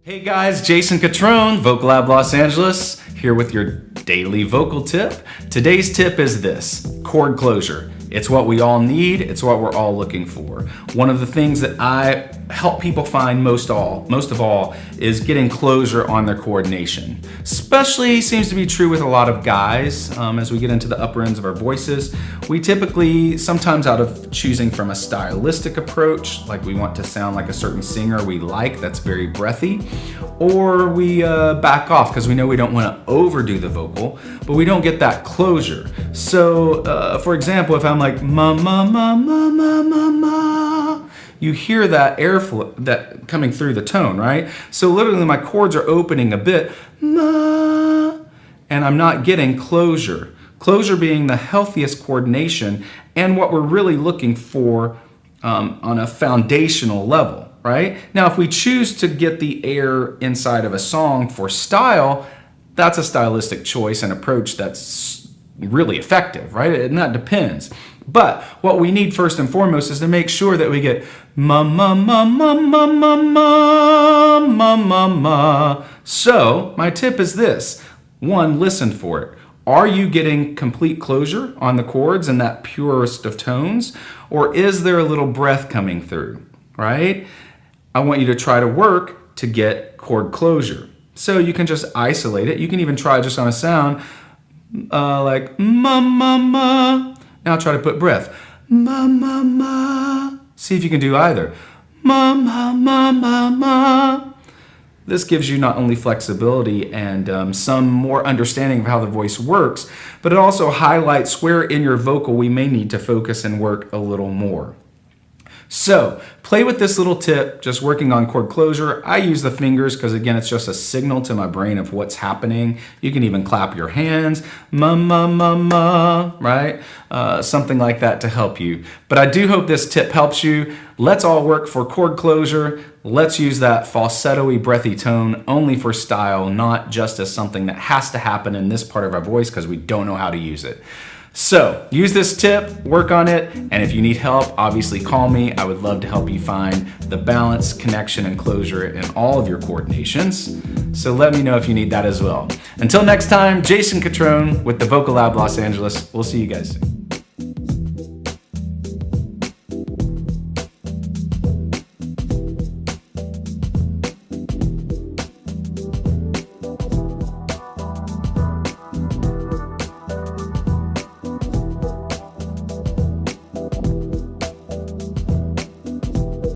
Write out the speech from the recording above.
Hey guys, Jason Catron, Vocal Lab Los Angeles, here with your daily vocal tip. Today's tip is this: chord closure. It's what we all need, it's what we're all looking for. One of the things that I help people find most of all is getting closure on their coordination. Especially seems to be true with a lot of guys. As we get into the upper ends of our voices, we typically, sometimes out of choosing from a stylistic approach, like we want to sound like a certain singer we like that's very breathy, or we back off because we know we don't want to overdo the vocal, but we don't get that closure. So for example, if I'm like ma ma ma ma ma ma ma, you hear that airflow that coming through the tone, right? So literally my chords are opening a bit, ma, and I'm not getting closure. Closure being the healthiest coordination and what we're really looking for on a foundational level, right? Now, if we choose to get the air inside of a song for style, that's a stylistic choice and approach that's really effective, right? And that depends. But what we need first and foremost is to make sure that we get ma ma ma ma ma ma ma ma ma ma. So my tip is this: one, listen for it. Are you getting complete closure on the chords in that purest of tones, or is there a little breath coming through, right? I want you to try to work to get chord closure. So you can just isolate it. You can even try just on a sound like ma ma ma. Now try to put breath. Ma ma ma. See if you can do either. Ma ma ma ma ma. This gives you not only flexibility and some more understanding of how the voice works, but it also highlights where in your vocal we may need to focus and work a little more. So play with this little tip, just working on chord closure. I use the fingers because, again, it's just a signal to my brain of what's happening. You can even clap your hands, ma ma ma ma, right? Something like that to help you. But I do hope this tip helps you. Let's all work for chord closure. Let's use that falsetto-y, breathy tone only for style, not just as something that has to happen in this part of our voice because we don't know how to use it. So use this tip, work on it, and if you need help, obviously call me. I would love to help you find the balance, connection, and closure in all of your coordinations. So let me know if you need that as well. Until next time, Jason Catron with the Vocal Lab Los Angeles. We'll see you guys soon.